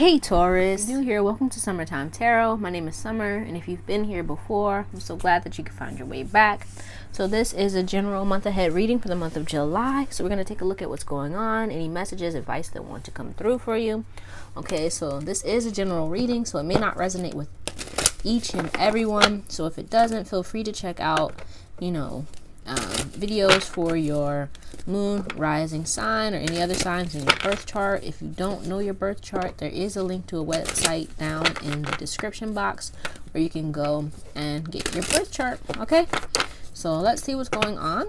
Hey Taurus, new here. Welcome to Summertime Tarot. My name is Summer, and if you've been here before, I'm so glad that you could find your way back. So this is a general month ahead reading for the month of July. So we're going to take a look at what's going on, any messages, advice that want to come through for you. Okay, so this is a general reading, so it may not resonate with each and everyone. So if it doesn't, feel free to check out, videos for your moon, rising sign, or any other signs in your birth chart. If you don't know your birth chart, there is a link to a website down in the description box where you can go and get your birth chart. Okay, so let's see what's going on.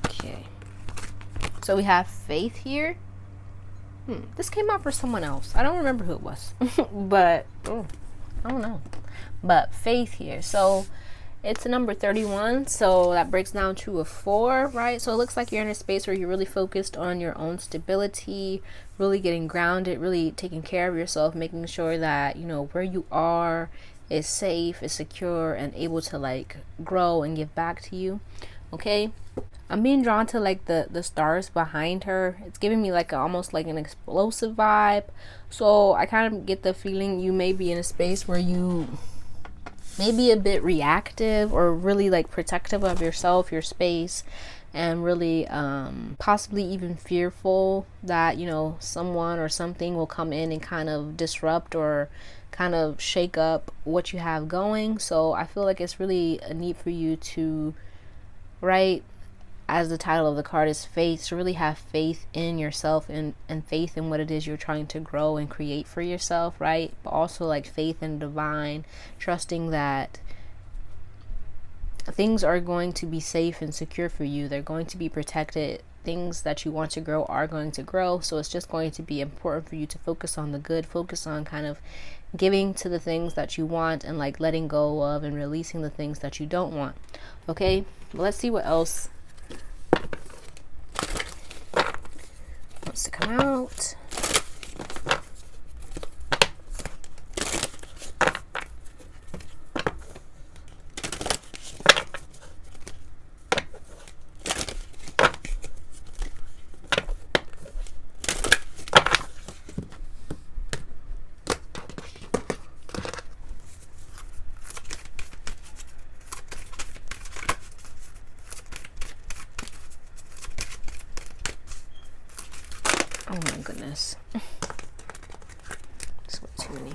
Okay, so we have faith here. This came out for someone else. I don't remember who it was, but I don't know. But faith here. So it's a number 31, so that breaks down to a 4, right? So it looks like you're in a space where you're really focused on your own stability, really getting grounded, really taking care of yourself, making sure that, where you are is safe, is secure, and able to grow and give back to you. Okay, I'm being drawn to the stars behind her. It's giving me almost like an explosive vibe. So I kind of get the feeling you may be in a space where you may be a bit reactive or really protective of yourself, your space, and really possibly even fearful that someone or something will come in and kind of disrupt or kind of shake up what you have going. So I feel like it's really a need for you to, right, as the title of the card is faith, to really have faith in yourself and faith in what it is you're trying to grow and create for yourself, right? But also faith in divine, trusting that things are going to be safe and secure for you. They're going to be protected. Things that you want to grow are going to grow. So it's just going to be important for you to focus on the good, focus on kind of giving to the things that you want and letting go of and releasing the things that you don't want. Okay, well, let's see what else wants to come out. Oh my goodness. This was too many.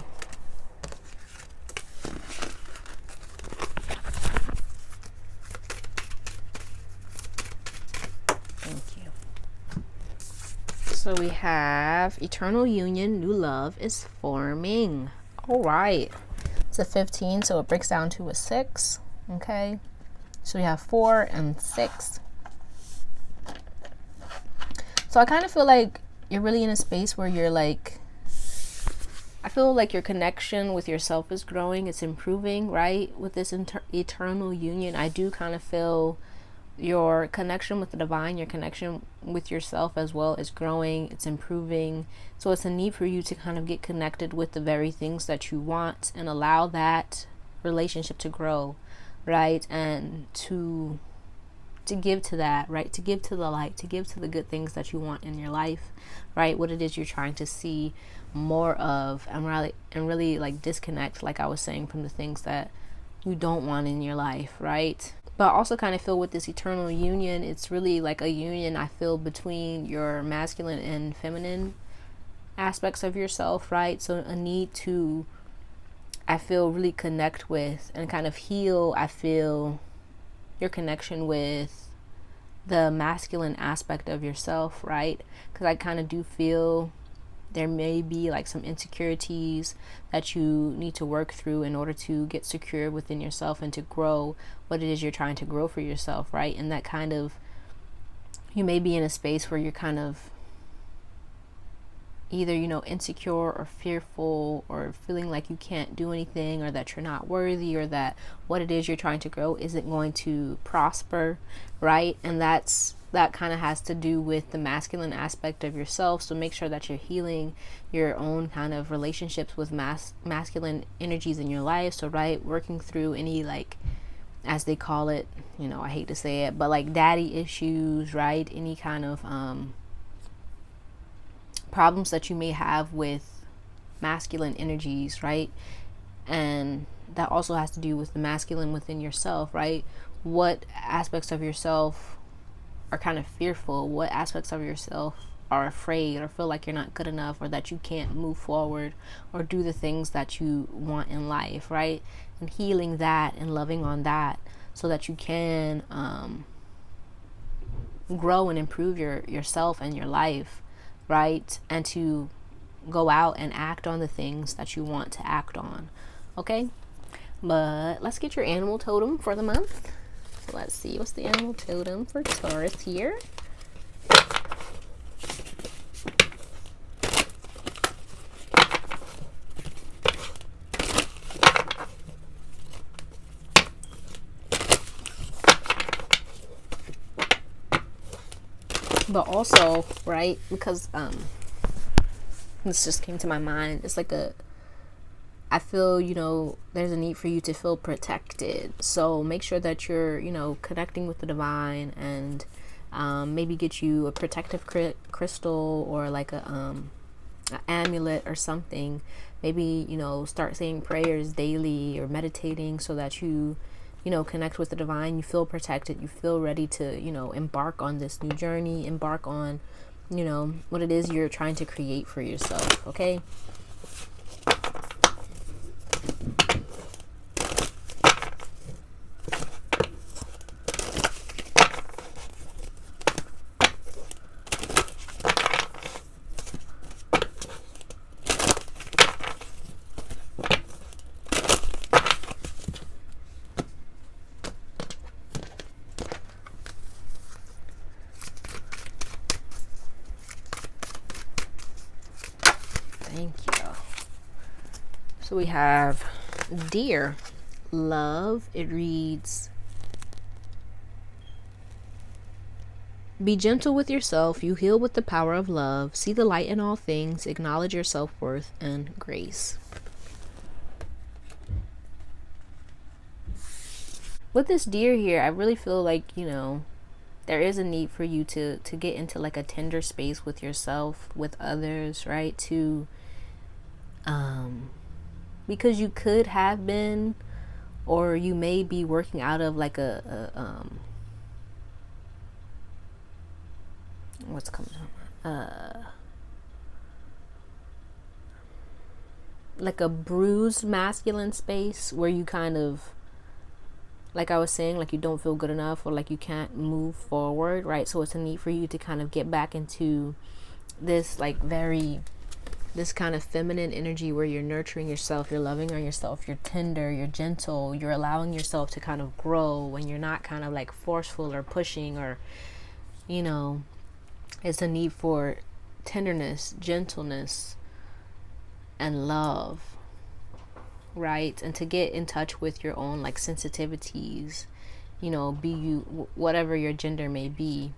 Thank you. So we have eternal union, new love is forming. All right. It's a 15, so it breaks down to a 6. Okay. So we have 4 and 6. So I kind of feel like you're really in a space where you're I feel like your connection with yourself is growing, it's improving, right? With this eternal union, I do kind of feel your connection with the divine, your connection with yourself as well is growing, it's improving. So it's a need for you to kind of get connected with the very things that you want and allow that relationship to grow, right? And to give to that, right? To give to the light, to give to the good things that you want in your life, right? What it is you're trying to see more of, and really disconnect, like I was saying, from the things that you don't want in your life, right? But I also kind of feel with this eternal union, it's really like a union, I feel, between your masculine and feminine aspects of yourself, right? So a need to, I feel, really connect with and kind of heal, I feel, your connection with the masculine aspect of yourself, right? Because I kind of do feel there may be some insecurities that you need to work through in order to get secure within yourself and to grow what it is you're trying to grow for yourself, right? And that kind of, you may be in a space where you're kind of either, you know, insecure or fearful, or feeling like you can't do anything, or that you're not worthy, or that what it is you're trying to grow isn't going to prosper, right? And that kind of has to do with the masculine aspect of yourself. So make sure that you're healing your own kind of relationships with masculine energies in your life. So, right, working through any, like, as they call it, you know, I hate to say it, but like daddy issues, right? Any kind of problems that you may have with masculine energies, right? And that also has to do with the masculine within yourself, right? What aspects of yourself are kind of fearful? What aspects of yourself are afraid, or feel like you're not good enough, or that you can't move forward or do the things that you want in life, right? And healing that and loving on that, so that you can grow and improve yourself and your life, right? And to go out and act on the things that you want to act on. Okay, but let's get your animal totem for the month. So let's see, what's the animal totem for Taurus here? But also, right, because this just came to my mind, it's like I feel, you know, there's a need for you to feel protected. So make sure that you're, you know, connecting with the divine, and maybe get you a protective crystal, or like a an amulet or something. Maybe, you know, start saying prayers daily or meditating, so that you know, connect with the divine. You feel protected. You feel ready to, you know, embark on this new journey, embark on, you know, what it is you're trying to create for yourself. Okay. Thank you. So we have Dear Love. It reads, be gentle with yourself. You heal with the power of love. See the light in all things. Acknowledge your self-worth and grace. With this Dear here, I really feel like, you know, there is a need for you to get into like a tender space with yourself, with others, right? To because you could have been, or you may be working out of like what's coming like a bruised masculine space, where you kind of, like I was saying, like you don't feel good enough, or like you can't move forward, right? So it's a need for you to kind of get back into this like this kind of feminine energy, where you're nurturing yourself, you're loving on yourself, you're tender, you're gentle, you're allowing yourself to kind of grow, when you're not kind of like forceful or pushing, or, you know, it's a need for tenderness, gentleness, and love, right? And to get in touch with your own like sensitivities, you know, be you, whatever your gender may be,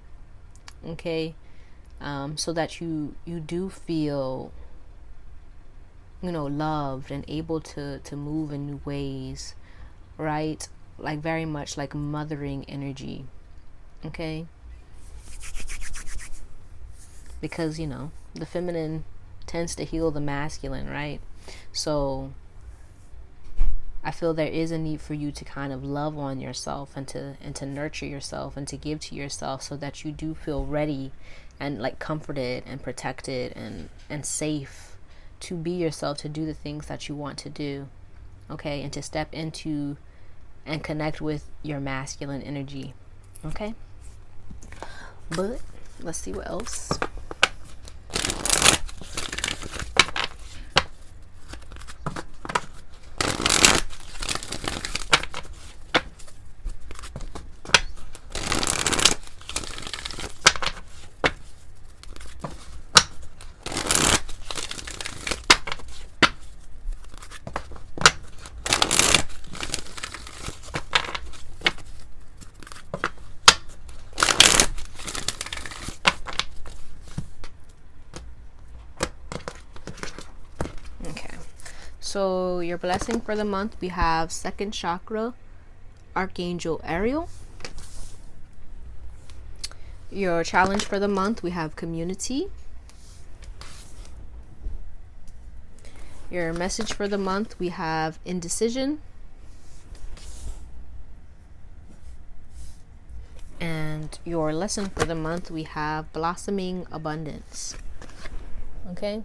okay? So that you do feel, you know, loved and able to move in new ways, right? Like very much like mothering energy, okay? Because, you know, the feminine tends to heal the masculine, right? So I feel there is a need for you to kind of love on yourself, and to nurture yourself, and to give to yourself, so that you do feel ready and like comforted and protected and safe to be yourself, to do the things that you want to do, okay? And to step into and connect with your masculine energy, okay? But let's see what else. So your blessing for the month, we have second chakra, Archangel Ariel. Your challenge for the month, we have community. Your message for the month, we have indecision. And your lesson for the month, we have blossoming abundance. Okay.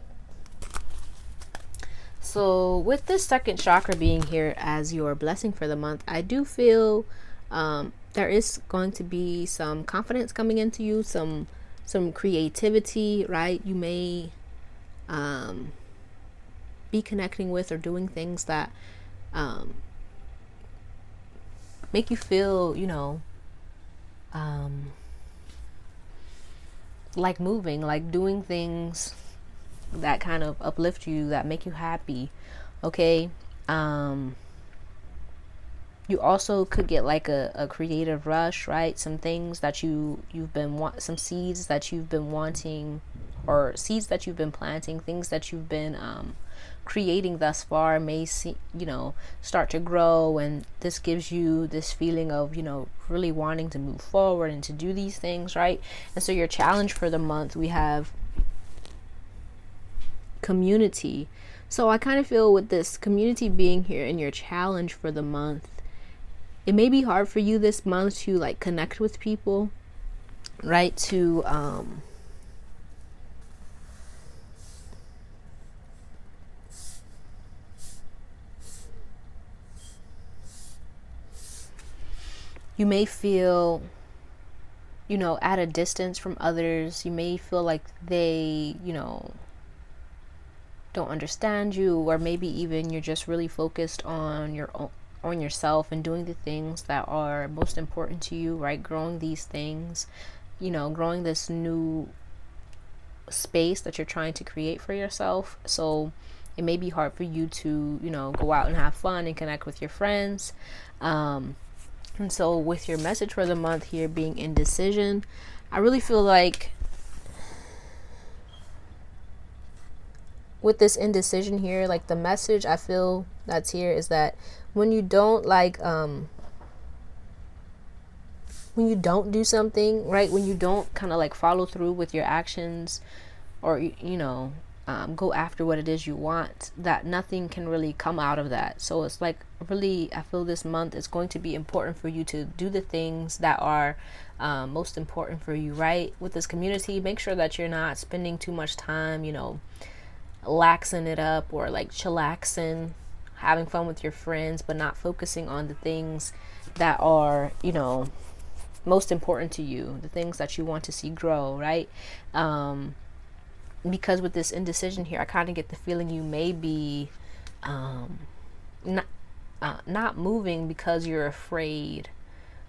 So with this second chakra being here as your blessing for the month, I do feel there is going to be some confidence coming into you, some creativity, right? You may be connecting with or doing things that make you feel, you know, like moving, like doing things that kind of uplift you, that make you happy. Okay. You also could get like a creative rush, right? Some things that you've been some seeds that you've been wanting, or seeds that you've been planting, things that you've been creating thus far may see, you know, start to grow, and this gives you this feeling of, you know, really wanting to move forward and to do these things, right? And so your challenge for the month, we have community. So I kind of feel with this community being here in your challenge for the month, it may be hard for you this month to like connect with people, right? To you may feel, you know, at a distance from others. You may feel like they, you know, don't understand you, or maybe even you're just really focused on your own, on yourself, and doing the things that are most important to you, right? Growing these things, you know, growing this new space that you're trying to create for yourself. So it may be hard for you to, you know, go out and have fun and connect with your friends. And so with your message for the month here being indecision, I really feel like with this indecision here, like the message I feel that's here is that when you don't like when you don't do something, right, when you don't kind of like follow through with your actions, or you know, go after what it is you want, that nothing can really come out of that. So it's like really, I feel this month is going to be important for you to do the things that are most important for you, right? With this community, make sure that you're not spending too much time, you know, laxing it up, or like chillaxing, having fun with your friends, but not focusing on the things that are, you know, most important to you, the things that you want to see grow, right? Because with this indecision here, I kind of get the feeling you may be not moving because you're afraid,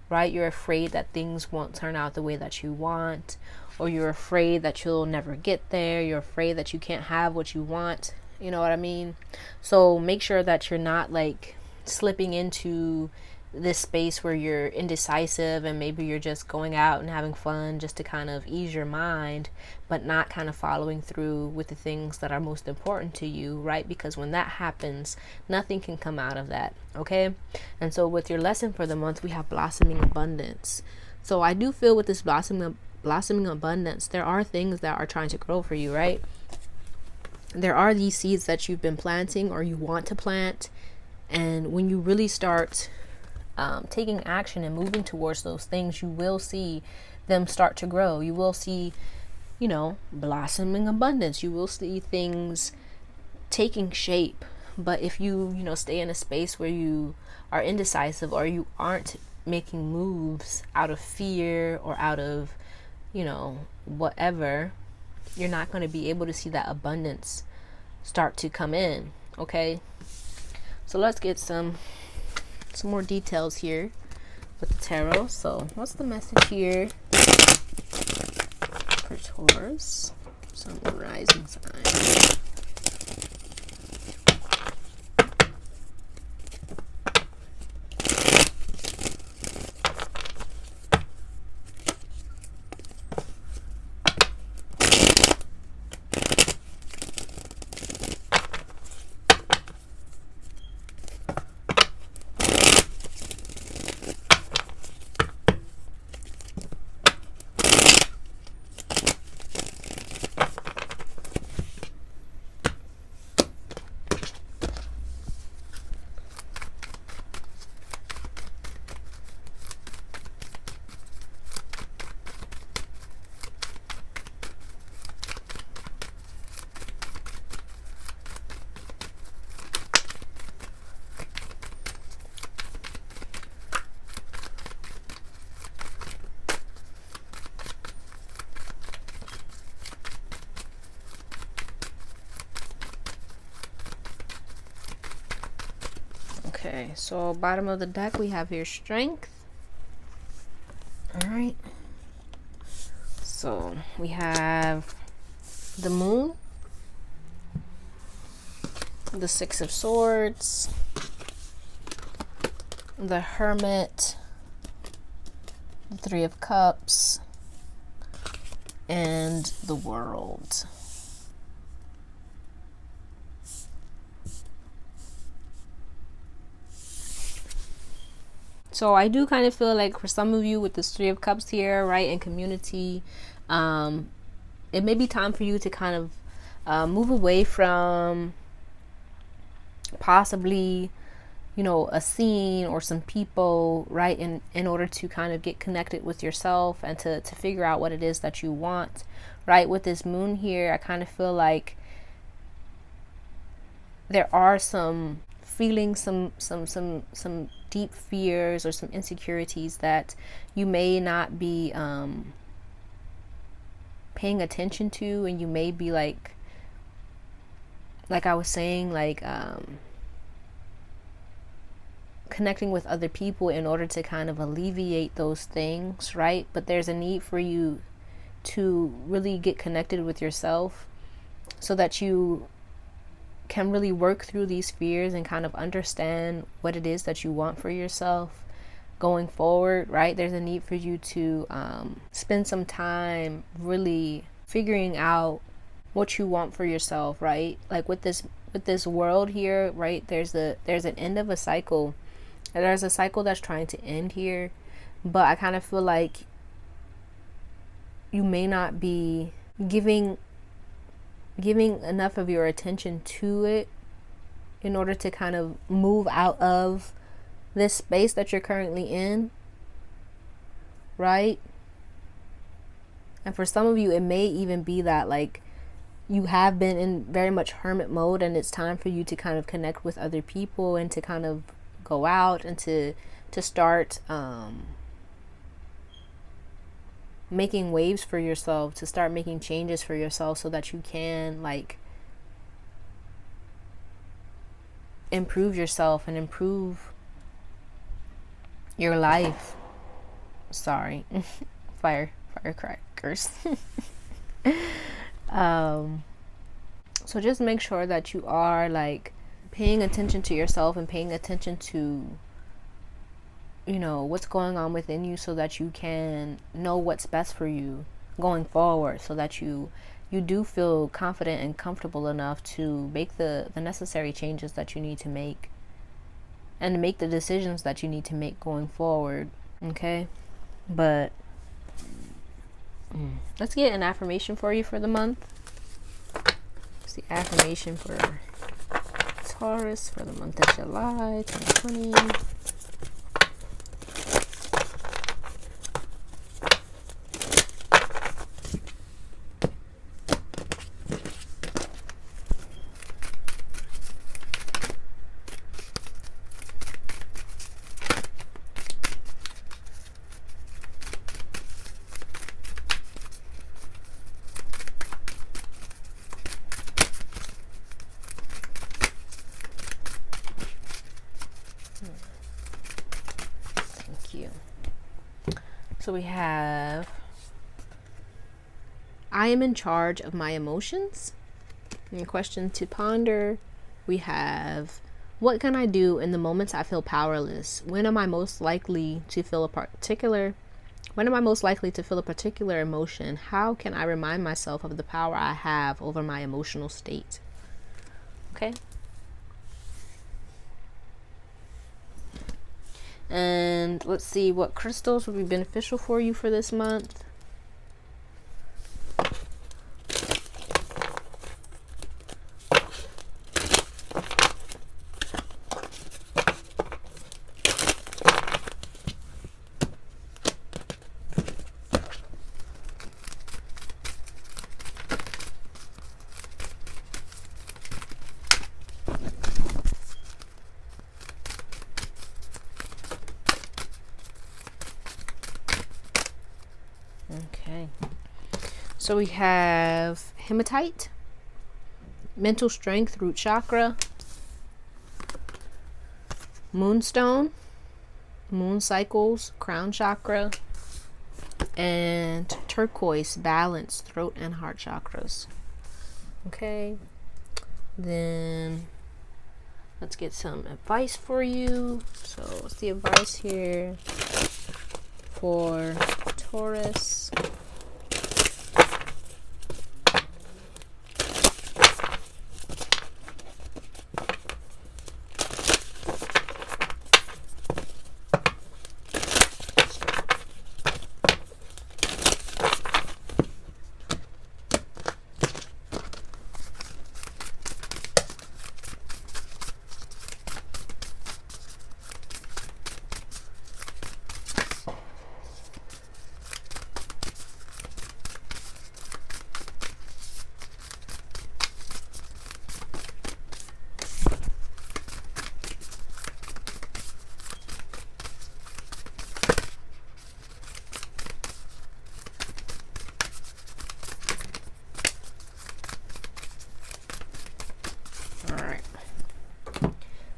right? You're afraid that things won't turn out the way that you want, or you're afraid that you'll never get there. You're afraid that you can't have what you want. You know what I mean? So make sure that you're not like slipping into this space where you're indecisive, and maybe you're just going out and having fun just to kind of ease your mind, but not kind of following through with the things that are most important to you, right? Because when that happens, nothing can come out of that. Okay. And so with your lesson for the month, we have blossoming abundance. So I do feel with this blossoming abundance, there are things that are trying to grow for you, right? There are these seeds that you've been planting, or you want to plant, and when you really start taking action and moving towards those things, you will see them start to grow. You will see, you know, blossoming abundance. You will see things taking shape. But if you know, stay in a space where you are indecisive, or you aren't making moves out of fear, or out of, you know, whatever, you're not going to be able to see that abundance start to come in. Okay. So let's get some more details here with the tarot. So what's the message here for Taurus, Sun, rising sign? Okay, so bottom of the deck we have here strength. All right. So we have the moon, the Six of Swords, the Hermit, the Three of Cups, and the World. So I do kind of feel like for some of you with this Three of Cups here, right, in community, it may be time for you to kind of move away from possibly, you know, a scene or some people, right, in order to kind of get connected with yourself and to figure out what it is that you want, right? With this moon here, I kind of feel like there are some feelings, some deep fears or some insecurities that you may not be paying attention to, and you may be like I was saying, like connecting with other people in order to kind of alleviate those things, right? But there's a need for you to really get connected with yourself so that you can really work through these fears and kind of understand what it is that you want for yourself going forward, right? There's a need for you to spend some time really figuring out what you want for yourself, right? Like with this world here, right? There's an end of a cycle. There's a cycle that's trying to end here, but I kind of feel like you may not be giving enough of your attention to it in order to kind of move out of this space that you're currently in, right? And for some of you, it may even be that like you have been in very much hermit mode, and it's time for you to kind of connect with other people and to kind of go out and to start making waves for yourself, to start making changes for yourself so that you can like improve yourself and improve your life. Sorry. Firecrackers. So just make sure that you are like paying attention to yourself and paying attention to, you know, what's going on within you so that you can know what's best for you going forward, so that you do feel confident and comfortable enough to make the necessary changes that you need to make and to make the decisions that you need to make going forward. Okay, but let's get an affirmation for you for the month. It's the affirmation for Taurus for the month of July 2020. So we have, I am in charge of my emotions. And question to ponder, we have, what can I do in the moments I feel powerless? When am I most likely to feel a particular emotion? How can I remind myself of the power I have over my emotional state? Okay. And let's see what crystals would be beneficial for you for this month. Okay, so we have hematite, mental strength, root chakra, moonstone, moon cycles, crown chakra, and turquoise, balance, throat and heart chakras. Okay, then let's get some advice for you. So what's the advice here for Taurus?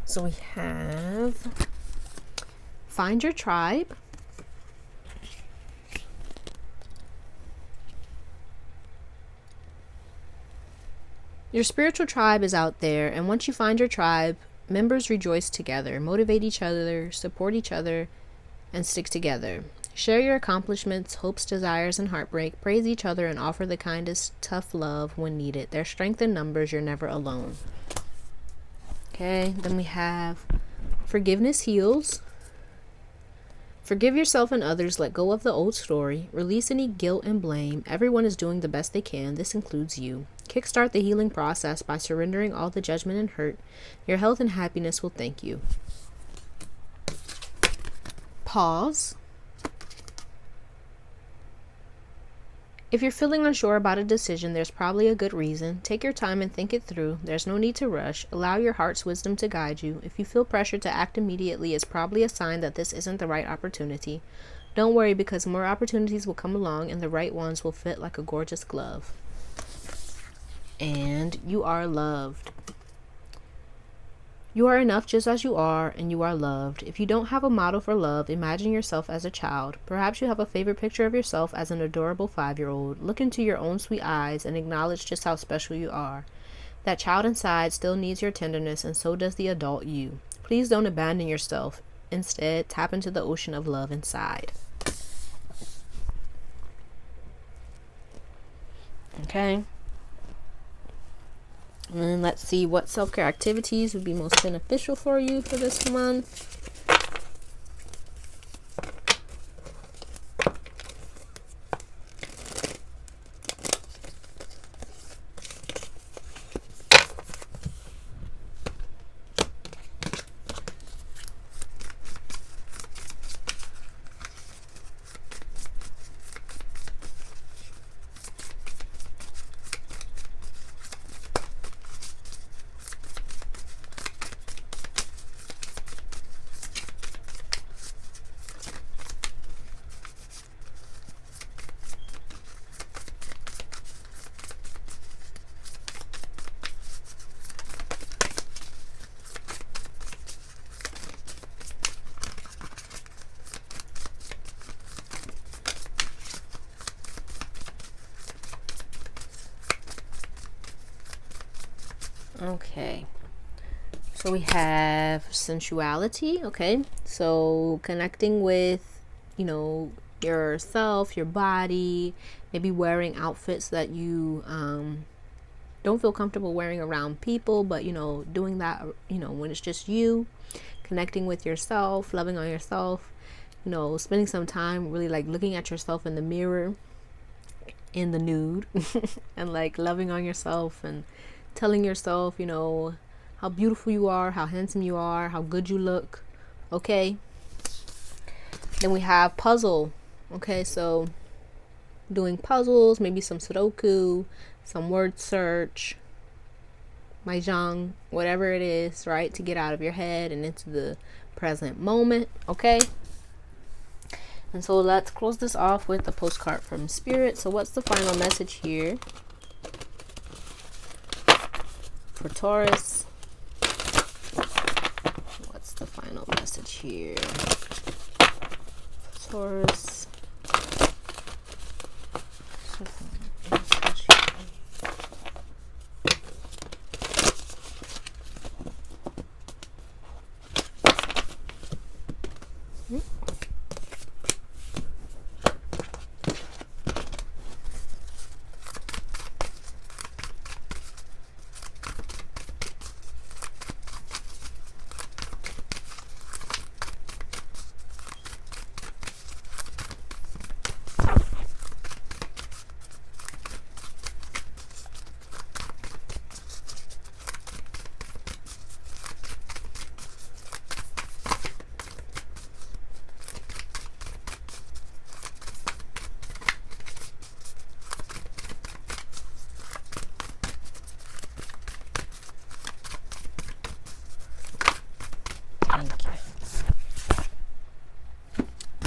So we have find your tribe, your spiritual tribe is out there, and once you find your tribe, members rejoice together, motivate each other, support each other, and stick together. Share your accomplishments, hopes, desires, and heartbreak. Praise each other and offer the kindest, tough love when needed. There's strength in numbers. You're never alone. Okay, then we have forgiveness heals. Forgive yourself and others. Let go of the old story. Release any guilt and blame. Everyone is doing the best they can. This includes you. Kickstart the healing process by surrendering all the judgment and hurt. Your health and happiness will thank you. Pause. If you're feeling unsure about a decision, there's probably a good reason. Take your time and think it through. There's no need to rush. Allow your heart's wisdom to guide you. If you feel pressure to act immediately, it's probably a sign that this isn't the right opportunity. Don't worry, because more opportunities will come along and the right ones will fit like a gorgeous glove. And you are loved. You are enough just as you are, and you are loved. If you don't have a model for love, imagine yourself as a child. Perhaps you have a favorite picture of yourself as an adorable 5-year-old. Look into your own sweet eyes and acknowledge just how special you are. That child inside still needs your tenderness, and so does the adult you. Please don't abandon yourself. Instead, tap into the ocean of love inside. Okay. And let's see what self-care activities would be most beneficial for you for this month. Okay, so we have sensuality. Okay, so connecting with, yourself, your body, maybe wearing outfits that you don't feel comfortable wearing around people, but doing that when it's just you, connecting with yourself, loving on yourself, spending some time really like looking at yourself in the mirror in the nude and like loving on yourself and telling yourself, how beautiful you are, how handsome you are, how good you look. Okay. Then we have puzzle. Okay, so doing puzzles, maybe some Sudoku, some word search, mahjong, whatever it is, right? To get out of your head and into the present moment. Okay. And so let's close this off with a postcard from Spirit. So what's the final message here for Taurus? What's the final final message here. Taurus.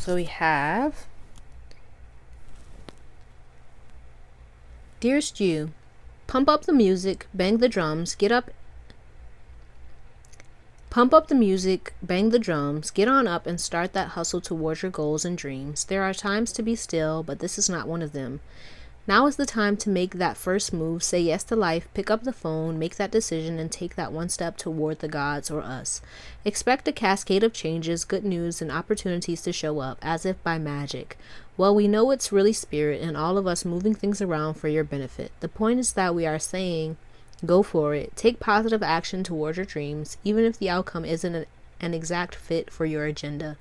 So we have, dearest you, pump up the music, bang the drums, get up. Pump up the music, bang the drums, get on up and start that hustle towards your goals and dreams. There are times to be still, but this is not one of them. Now is the time to make that first move, say yes to life, pick up the phone, make that decision, and take that one step toward the gods or us. Expect a cascade of changes, good news, and opportunities to show up, as if by magic. Well, we know it's really spirit and all of us moving things around for your benefit. The point is that we are saying, go for it. Take positive action toward your dreams, even if the outcome isn't an exact fit for your agenda.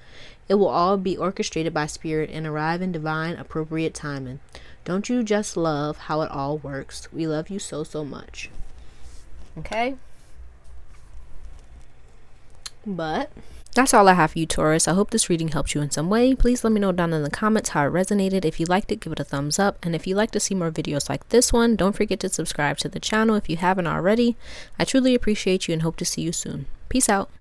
It will all be orchestrated by spirit and arrive in divine, appropriate timing. Don't you just love how it all works? We love you so, so much. Okay? But that's all I have for you, Taurus. I hope this reading helped you in some way. Please let me know down in the comments how it resonated. If you liked it, give it a thumbs up. And if you'd like to see more videos like this one, don't forget to subscribe to the channel if you haven't already. I truly appreciate you and hope to see you soon. Peace out.